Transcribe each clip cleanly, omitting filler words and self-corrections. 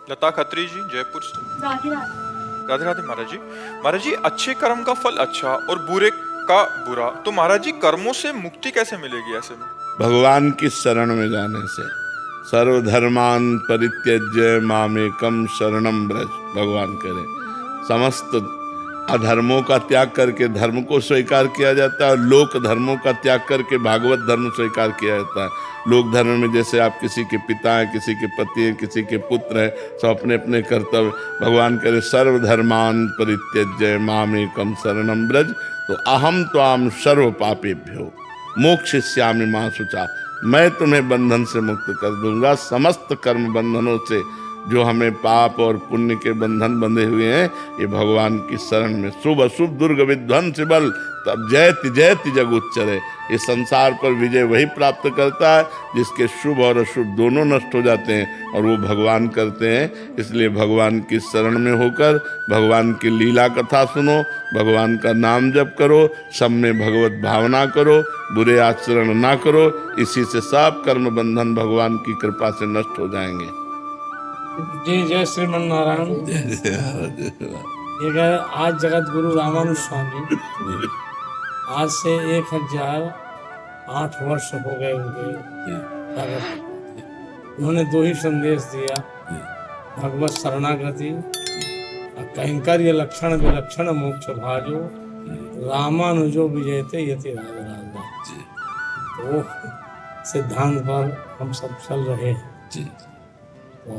लता खत्री जी, जयपुर से। राधे राधे। राधे राधे महाराज जी। महाराज जी, अच्छे कर्म का फल अच्छा और बुरे का बुरा, तो महाराज जी कर्मों से मुक्ति कैसे मिलेगी ऐसे में? भगवान की शरण में जाने से। सर्वधर्मान परित्यज्य मामेकम शरणम ब्रज, भगवान करे समस्त अधर्मों का त्याग करके धर्म को स्वीकार किया जाता है और लोक धर्मों का त्याग करके भागवत धर्म स्वीकार किया जाता है। लोक धर्म में जैसे आप किसी के पिता हैं, किसी के पति हैं, किसी के पुत्र हैं, सब अपने अपने कर्तव्य। भगवान करे सर्वधर्मान परित्यज्य मामेकम शरणम ब्रज, तो अहम त्वाम सर्व पापेभ्यो मोक्षयिष्यामि मा शुचा, मैं तुम्हें बंधन से मुक्त कर दूंगा। समस्त कर्म बंधनों से जो हमें पाप और पुण्य के बंधन बंधे हुए हैं, ये भगवान की शरण में। शुभ अशुभ दुर्ग विध्वंस बल, तब जयति जयति जग उच्चरे। इस संसार पर विजय वही प्राप्त करता है जिसके शुभ और अशुभ दोनों नष्ट हो जाते हैं, और वो भगवान करते हैं। इसलिए भगवान की शरण में होकर भगवान की लीला कथा सुनो, भगवान का नाम जप करो, सब में भगवत भावना करो, बुरे आचरण ना करो। इसी से सब कर्म बंधन भगवान की कृपा से नष्ट हो जाएंगे। जी जय श्रीमन नारायण। ये आज जगत गुरु रामानुज स्वामी आज से 1008 वर्ष हो गए होंगे। उन्होंने 2 ही संदेश दिया, भगवत शरणागति, कैंकर्य लक्षण विलक्षण मोक्ष भाजो, रामानुजो विजयते यति राज राजा। तो सिद्धांत पर हम सब चल रहे हैं। तो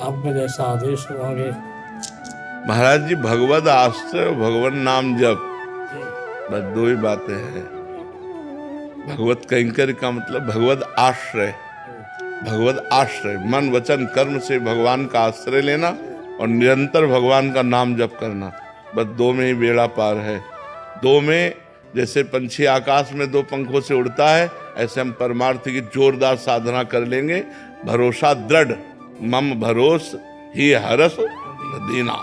आपका जैसा आदेश हो आगे। महाराज जी, भगवत आश्रय भगवान नाम जप, बस 2 ही बातें हैं। भगवत कैंकर का मतलब भगवत आश्रय। भगवत आश्रय मन वचन कर्म से भगवान का आश्रय लेना और निरंतर भगवान का नाम जप करना, बस 2 में ही बेड़ा पार है। 2 में जैसे पंछी आकाश में 2 पंखों से उड़ता है, ऐसे हम परमार्थ की जोरदार साधना कर लेंगे। भरोसा दृढ़, मम भरोस ही हरस दीना,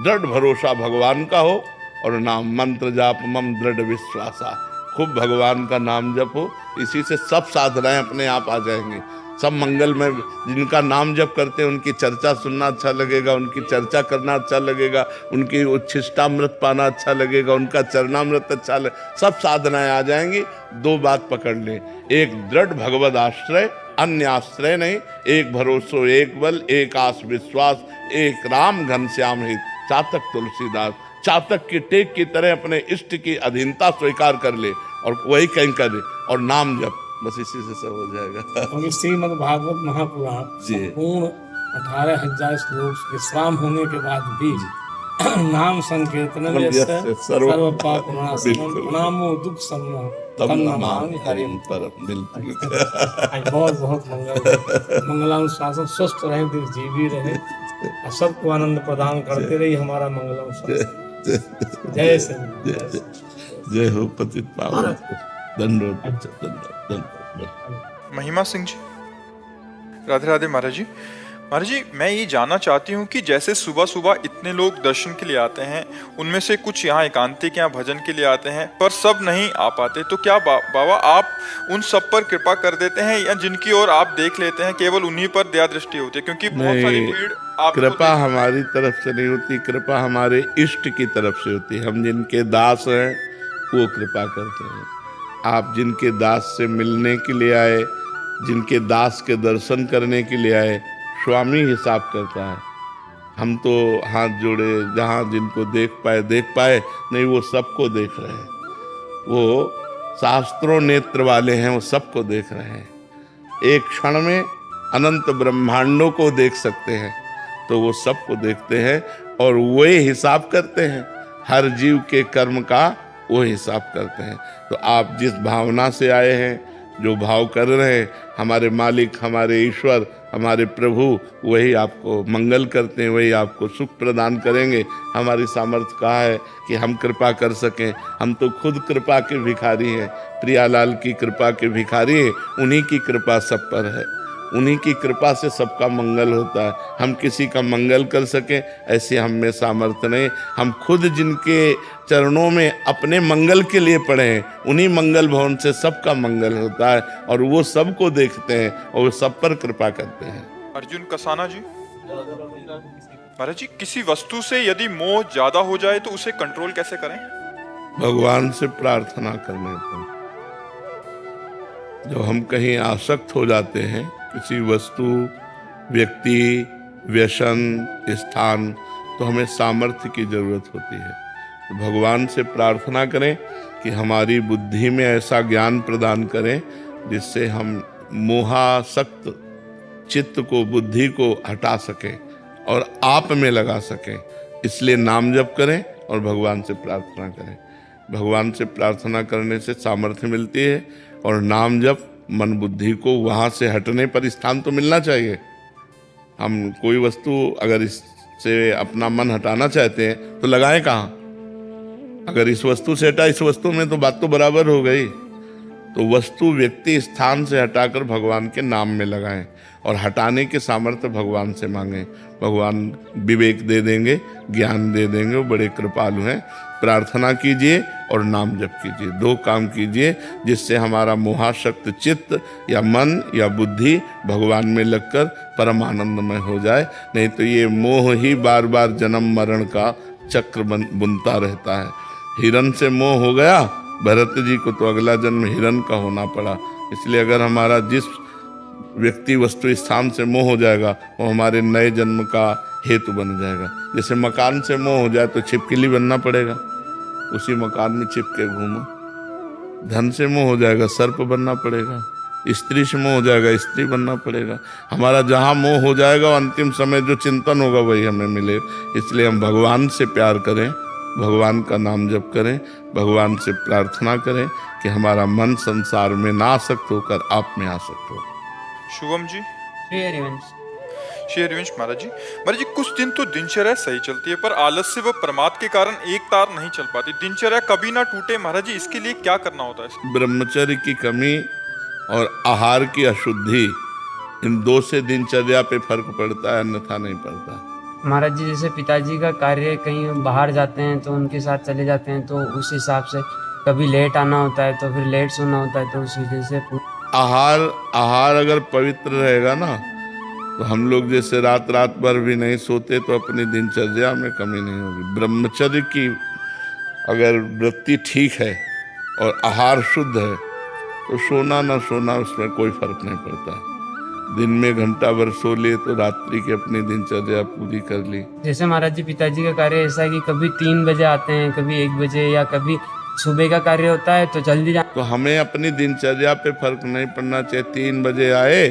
दृढ़ भरोसा भगवान का हो और नाम मंत्र जाप मम दृढ़ विश्वासा। खूब भगवान का नाम जपो, इसी से सब साधनाएं अपने आप आ जाएंगी। सब मंगल में जिनका नाम जप करते हैं उनकी चर्चा सुनना अच्छा लगेगा, उनकी चर्चा करना अच्छा लगेगा, उनकी उच्छिष्टामृत पाना अच्छा लगेगा, उनका चरणामृत अच्छा लगेगा। सब साधनाएं आ जाएंगी। 2 बात पकड़ लें, एक दृढ़ भगवद आश्रय, अन्य आश्रय नहीं। एक भरोसो एक बल, एक आस विश्वास, एक राम घनश्याम हित। चातक तुलसीदास चातक की टेक की तरह अपने इष्ट की अधीनता स्वीकार कर ले और वही कहीं कर दे और नाम जप, बस इसी से सब हो जाएगा। श्रीमद् भागवत महापुराण पूर्ण 18,000 श्लोक विश्राम होने के बाद भी नाम संकीर्तन में सर्व पाप नामो दुख समूह तम नमामि हरिं परम। बहुत बहुत मंगलानुशासन, स्वस्थ रहे, दीर्घजीवी रहे, सबको आनंद प्रदान करते रही हमारा मंगलानुशासन। जय श्री जय हो पतित पावन। धन्यवाद। महिमा सिंह जी, राधे राधे महाराज जी। महाराज जी, मैं ये जानना चाहती हूँ कि जैसे सुबह सुबह इतने लोग दर्शन के लिए आते हैं, उनमें से कुछ यहाँ एकांतिक यहाँ भजन के लिए आते हैं, पर सब नहीं आ पाते, तो क्या बाबा आप उन सब पर कृपा कर देते हैं, या जिनकी ओर आप देख लेते हैं केवल उन्हीं पर दया दृष्टि होती है? क्योंकि बहुत सारी भीड़ कृपा हमारी तरफ से नहीं होती, कृपा हमारे इष्ट की तरफ से होती है। हम जिनके दास हैं वो कृपा करते हैं। आप जिनके दास से मिलने के लिए आए, जिनके दास के दर्शन करने के लिए आए, स्वामी हिसाब करता है। हम तो हाथ जोड़े, जहाँ जिनको देख पाए, नहीं वो सबको देख रहे हैं। वो शास्त्रों नेत्र वाले हैं, वो सबको देख रहे हैं। एक क्षण में अनंत ब्रह्मांडों को देख सकते हैं, तो वो सबको देखते हैं और वही हिसाब करते हैं। हर जीव के कर्म का वो हिसाब करते हैं। तो आप जिस भावना से आए हैं, जो भाव कर रहे हैं, हमारे मालिक, हमारे ईश्वर, हमारे प्रभु वही आपको मंगल करते हैं, वही आपको सुख प्रदान करेंगे। हमारी सामर्थ्य कहाँ है कि हम कृपा कर सकें? हम तो खुद कृपा के भिखारी हैं, प्रियालाल की कृपा के भिखारी हैं। उन्हीं की कृपा सब पर है, उन्हीं की कृपा से सबका मंगल होता है। हम किसी का मंगल कर सकें ऐसे हम में सामर्थ्य नहीं। हम खुद जिनके चरणों में अपने मंगल के लिए पड़े हैं, उन्हीं मंगल भवन से सबका मंगल होता है और वो सबको देखते हैं और वो सब पर कृपा करते हैं। अर्जुन कसाना जी, महाराज जी, किसी वस्तु से यदि मोह ज्यादा हो जाए तो उसे कंट्रोल कैसे करें? भगवान से प्रार्थना करने पर। जब हम कहीं आसक्त हो जाते हैं किसी वस्तु, व्यक्ति, व्यसन, स्थान, तो हमें सामर्थ्य की जरूरत होती है। तो भगवान से प्रार्थना करें कि हमारी बुद्धि में ऐसा ज्ञान प्रदान करें जिससे हम मोहासक्त चित्त को, बुद्धि को हटा सकें और आप में लगा सकें। इसलिए नाम जप करें और भगवान से प्रार्थना करें। भगवान से प्रार्थना करने से सामर्थ्य मिलती है और नाम जप मन बुद्धि को वहाँ से हटने पर स्थान तो मिलना चाहिए। हम कोई वस्तु अगर इससे अपना मन हटाना चाहते हैं तो लगाएं कहाँ? अगर इस वस्तु से हटा इस वस्तु में, तो बात तो बराबर हो गई। तो वस्तु, व्यक्ति, स्थान से हटाकर भगवान के नाम में लगाएं और हटाने के सामर्थ्य भगवान से मांगें। भगवान विवेक दे देंगे, ज्ञान दे देंगे, वो बड़े कृपालु हैं। प्रार्थना कीजिए और नाम जप कीजिए, दो काम कीजिए जिससे हमारा मोहाशक्त चित्त या मन या बुद्धि भगवान में लगकर परम आनंदमय हो जाए। नहीं तो ये मोह ही बार बार जन्म मरण का चक्र बुनता रहता है। हिरण से मोह हो गया भरत जी को, तो अगला जन्म हिरण का होना पड़ा। इसलिए अगर हमारा जिस व्यक्ति, वस्तु, स्थान से मोह हो जाएगा वो हमारे नए जन्म का हेतु बन जाएगा। जैसे मकान से मोह हो जाए तो छिपकली बनना पड़ेगा, उसी मकान में चिपके घूमो। धन से मोह हो जाएगा, सर्प बनना पड़ेगा। स्त्री से मोह हो जाएगा, स्त्री बनना पड़ेगा। हमारा जहाँ मोह हो जाएगा अंतिम समय जो चिंतन होगा वही हमें मिले। इसलिए हम भगवान से प्यार करें, भगवान का नाम जप करें, भगवान से प्रार्थना करें कि हमारा मन संसार में ना आसक्त होकर आप में आसक्त हो। शुभम जी। श्री हरिवंश। श्री हरिवंश महाराज जी, कुछ दिन तो दिनचर्या सही चलती है पर आलस्य व प्रमाद के कारण एक तार नहीं चल पाती। दिनचर्या कभी ना टूटे महाराज जी, इसके लिए क्या करना होता है? ब्रह्मचर्य की कमी और आहार की अशुद्धि, इन दो से दिनचर्या पे फर्क पड़ता है, अन्यथा नहीं पड़ता। महाराज जी, जैसे पिताजी का कार्य कहीं बाहर जाते हैं तो उनके साथ चले जाते हैं, तो उस हिसाब से कभी लेट आना होता है तो फिर लेट सोना होता है, तो उस वजह से आहार अगर पवित्र रहेगा ना तो हम लोग जैसे रात भर भी नहीं सोते तो अपनी दिनचर्या में कमी नहीं होगी। ब्रह्मचर्य की अगर वृत्ति ठीक है और आहार शुद्ध है तो सोना ना सोना उसमें कोई फर्क नहीं पड़ता। दिन में घंटा भर सो लिए तो रात्रि की अपनी दिनचर्या पूरी कर ली। जैसे महाराज जी, पिताजी का कार्य ऐसा है कि कभी 3 बजे आते हैं, कभी 1 बजे, या कभी सुबह का कार्य होता है तो जल्दी तो हमें अपनी दिनचर्या पे फर्क नहीं पड़ना चाहिए। 3 बजे आए,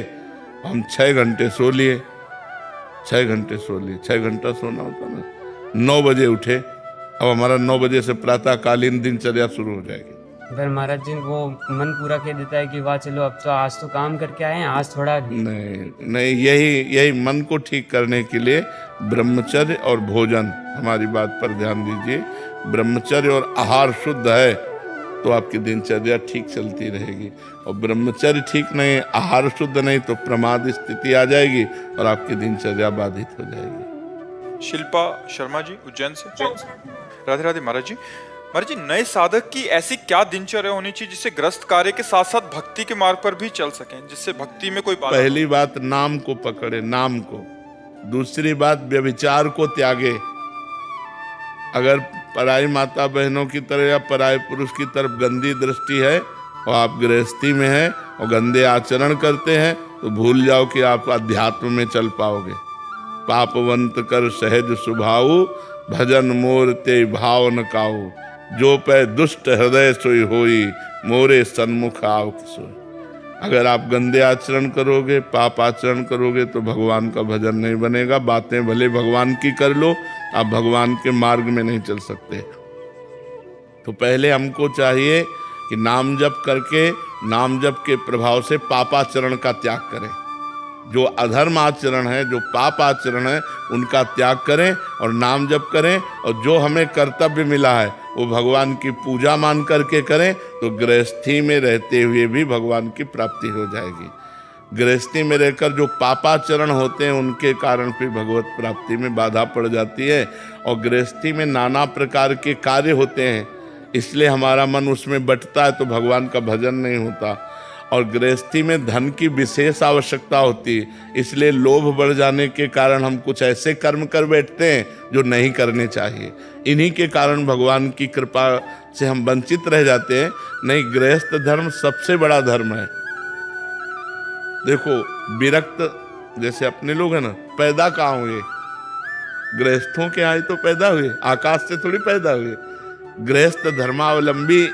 हम 6 घंटे सो लिए, 6 घंटे सो लिए, 6 घंटा सोना होता ना। 9 बजे उठे, अब हमारा 9 बजे से प्रातःकालीन दिनचर्या शुरू हो जाएगी। फिर महाराज जी वो मन पूरा कह देता है कि वाह चलो अब तो आज तो काम करके आए हैं, आज थोड़ा नहीं, यही मन को ठीक करने के लिए ब्रह्मचर्य और भोजन, हमारी बात पर ध्यान दीजिए। ब्रह्मचर्य और आहार शुद्ध है तो आपकी दिनचर्या ठीक चलती रहेगी, और ब्रह्मचर्य ठीक नहीं, आहार शुद्ध नहीं तो प्रमाद स्थिति आ जाएगी और आपकी दिनचर्या बाधित हो जाएगी। शिल्पा शर्मा जी, उज्जैन से। राधे राधे महाराज जी। महाराज जी, नए साधक की ऐसी क्या दिनचर्या होनी चाहिए जिससे ग्रस्त कार्य के साथ साथ भक्ति के मार्ग पर भी चल सकें, जिससे भक्ति में कोई बाधा? पहली बात नाम को पकड़े, नाम को। दूसरी बात व्यभिचार को त्यागे। अगर पराई माता बहनों की तरह या पराई पुरुष की तरफ गंदी दृष्टि है और आप गृहस्थी में हैं और गंदे आचरण करते हैं तो भूल जाओ कि आप अध्यात्म में चल पाओगे। पापवंत कर सहज सुभाऊ, भजन मोर ते भाव न काऊ, जो पै दुष्ट हृदय सोई होई, मोरे सन्मुख आव किसोई। अगर आप गंदे आचरण करोगे, पाप आचरण करोगे तो भगवान का भजन नहीं बनेगा। बातें भले भगवान की कर लो, आप भगवान के मार्ग में नहीं चल सकते। तो पहले हमको चाहिए कि नाम जप करके, नाम जप के प्रभाव से पापाचरण का त्याग करें। जो अधर्म आचरण है, जो पाप आचरण है, उनका त्याग करें और नाम जप करें। और जो हमें कर्तव्य मिला है वो भगवान की पूजा मान करके करें तो गृहस्थी में रहते हुए भी भगवान की प्राप्ति हो जाएगी। गृहस्थी में रहकर जो पापाचरण होते हैं उनके कारण फिर भगवत प्राप्ति में बाधा पड़ जाती है। और गृहस्थी में नाना प्रकार के कार्य होते हैं, इसलिए हमारा मन उसमें बटता है तो भगवान का भजन नहीं होता। और गृहस्थी में धन की विशेष आवश्यकता होती है, इसलिए लोभ बढ़ जाने के कारण हम कुछ ऐसे कर्म कर बैठते हैं जो नहीं करने चाहिए। इन्हीं के कारण भगवान की कृपा से हम वंचित रह जाते हैं। नहीं, गृहस्थ धर्म सबसे बड़ा धर्म है। देखो, विरक्त जैसे अपने लोग हैं ना, पैदा कहाँ हुए? गृहस्थों के यहाँ ही तो पैदा हुए, आकाश से थोड़ी पैदा हुए। गृहस्थ धर्मावलंबी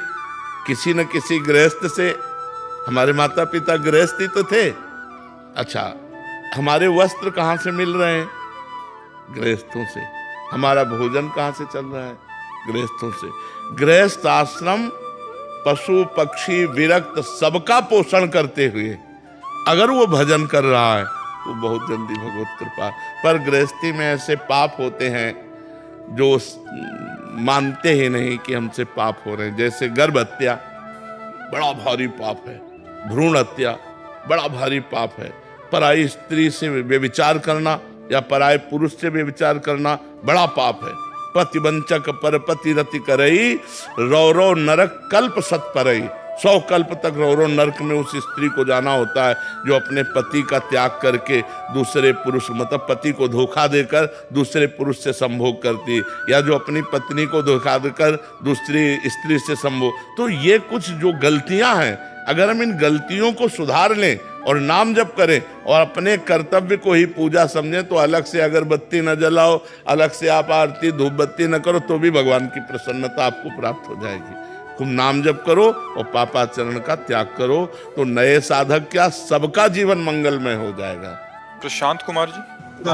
किसी न किसी गृहस्थ से, हमारे माता पिता गृहस्थ ही तो थे। अच्छा, हमारे वस्त्र कहाँ से मिल रहे हैं? गृहस्थों से। हमारा भोजन कहाँ से चल रहा है? गृहस्थों से। गृहस्थ आश्रम पशु पक्षी विरक्त सबका पोषण करते हुए अगर वो भजन कर रहा है तो बहुत जल्दी भगवत कृपा। पर गृहस्थी में ऐसे पाप होते हैं जो मानते ही नहीं कि हमसे पाप हो रहे हैं। जैसे गर्भ हत्या बड़ा भारी पाप है, भ्रूण हत्या बड़ा भारी पाप है, पराई स्त्री से व्यभिचार करना या पराये पुरुष से व्यभिचार करना बड़ा पाप है। पतिवंचक पर पति रति करई, रौ रौ नरक कल्प सत परई। 100 कल्प तक रौरव नरक में उस स्त्री को जाना होता है जो अपने पति का त्याग करके दूसरे पुरुष, मतलब पति को धोखा देकर दूसरे पुरुष से संभोग करती, या जो अपनी पत्नी को धोखा देकर दूसरी स्त्री से संभोग। तो ये कुछ जो गलतियां हैं, अगर हम इन गलतियों को सुधार लें और नाम जप करें और अपने कर्तव्य को ही पूजा समझें, तो अलग से अगरबत्ती न जलाओ, अलग से आप आरती धूप बत्ती न करो, तो भी भगवान की प्रसन्नता आपको प्राप्त हो जाएगी। तुम नाम जप करो और पापाचरण का त्याग करो, तो नए साधक क्या, सबका जीवन मंगलमय हो जाएगा। प्रशांत कुमार जी।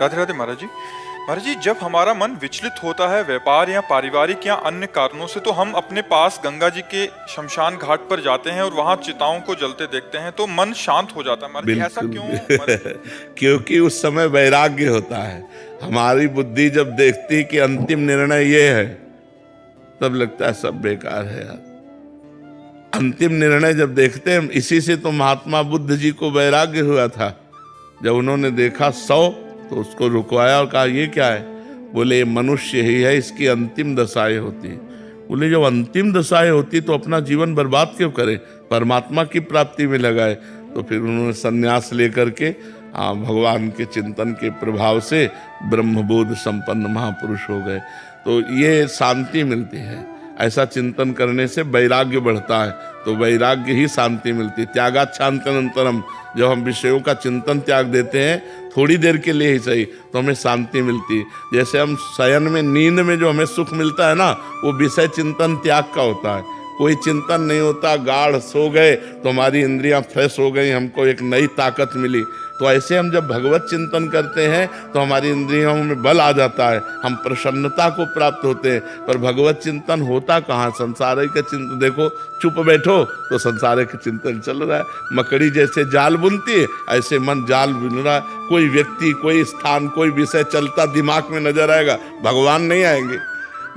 राधे राधे महाराज जी। महाराज जी, जब हमारा मन विचलित होता है व्यापार या पारिवारिक या अन्य कारणों से, तो हम अपने पास गंगा जी के शमशान घाट पर जाते हैं और वहां चिताओं को जलते देखते हैं, तो मन शांत हो जाता है। महाराज जी, ऐसा क्यों? क्योंकि उस समय वैराग्य होता है। हमारी बुद्धि जब देखती कि अंतिम निर्णय ये है, तब लगता है सब बेकार है यार। अंतिम निर्णय जब देखते हैं, इसी से तो महात्मा बुद्ध जी को वैराग्य हुआ था। जब उन्होंने देखा 100 तो उसको रुकवाया और कहा ये क्या है? बोले ये मनुष्य ही है, इसकी अंतिम दशाएं होती है। बोले जब अंतिम दशाएं होती तो अपना जीवन बर्बाद क्यों करे, परमात्मा की प्राप्ति में लगाए। तो फिर उन्होंने संन्यास लेकर के भगवान के चिंतन के प्रभाव से ब्रह्मबोध संपन्न महापुरुष हो गए। तो ये शांति मिलती है, ऐसा चिंतन करने से वैराग्य बढ़ता है, तो वैराग्य ही शांति मिलती है। त्यागात् शांत्यनंतरम, जब हम विषयों का चिंतन त्याग देते हैं थोड़ी देर के लिए ही सही, तो हमें शांति मिलती है। जैसे हम शयन में, नींद में जो हमें सुख मिलता है ना, वो विषय चिंतन त्याग का होता है। कोई चिंतन नहीं होता, गाढ़ सो गए तो हमारी इंद्रियां फ्रेश हो गई, हमको एक नई ताकत मिली। तो ऐसे हम जब भगवत चिंतन करते हैं तो हमारी इंद्रियों में बल आ जाता है, हम प्रसन्नता को प्राप्त होते हैं। पर भगवत चिंतन होता कहाँ? संसार का चिंतन। देखो, चुप बैठो तो संसार का चिंतन चल रहा है। मकड़ी जैसे जाल बुनती है, ऐसे मन जाल बुन रहा है। कोई व्यक्ति, कोई स्थान, कोई विषय चलता दिमाग में नजर आएगा, भगवान नहीं आएंगे।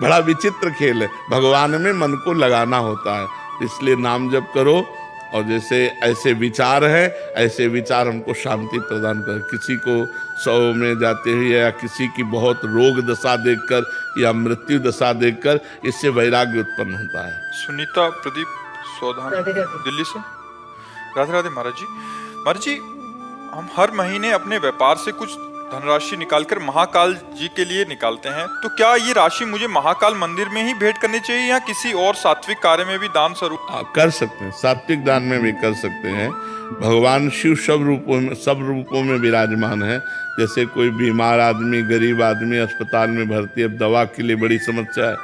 बड़ा विचित्र खेल है, भगवान में मन को लगाना होता है। इसलिए नाम जप करो, और जैसे ऐसे विचार है, ऐसे विचार हमको शांति प्रदान कर। किसी को 100 में जाते हुए या किसी की बहुत रोग दशा देखकर या मृत्यु दशा देखकर, इससे वैराग्य उत्पन्न होता है। सुनीता प्रदीप सौधान दिल्ली से। राधे राधे महाराज जी। महाराज जी, हम हर महीने अपने व्यापार से कुछ धनराशि निकालकर महाकाल जी के लिए निकालते हैं, तो क्या ये राशि मुझे महाकाल मंदिर में ही भेंट करनी चाहिए या किसी और सात्विक कार्य में भी दान स्वरूप? कर सकते हैं, सात्विक दान में भी कर सकते हैं। भगवान शिव सब रूपों में विराजमान है। जैसे कोई बीमार आदमी, गरीब आदमी अस्पताल में भर्ती, अब दवा के लिए बड़ी समस्या है,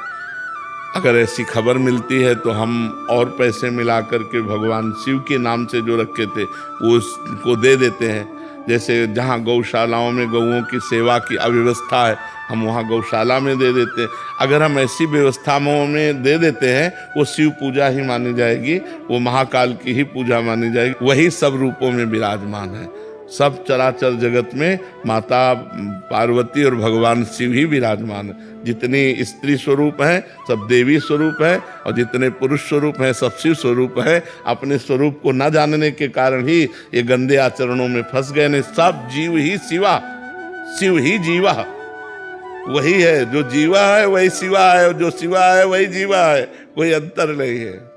अगर ऐसी खबर मिलती है तो हम और पैसे मिला करके भगवान शिव के नाम से जो रखे थे वो उसको दे देते हैं। जैसे जहाँ गौशालाओं में गौओं की सेवा की अव्यवस्था है, हम वहाँ गौशाला में दे देते हैं। अगर हम ऐसी व्यवस्थाओं में दे देते हैं, वो शिव पूजा ही मानी जाएगी, वो महाकाल की ही पूजा मानी जाएगी। वही सब रूपों में विराजमान है। सब चराचर जगत में माता पार्वती और भगवान शिव ही विराजमान है। जितनी स्त्री स्वरूप हैं सब देवी स्वरूप है, और जितने पुरुष स्वरूप हैं सब शिव स्वरूप है। अपने स्वरूप को न जानने के कारण ही ये गंदे आचरणों में फंस गए। ने सब जीव ही शिवा, शिव ही जीवा। वही है जो जीवा है वही शिवा है, जो शिवा है वही जीवा है, कोई अंतर नहीं है।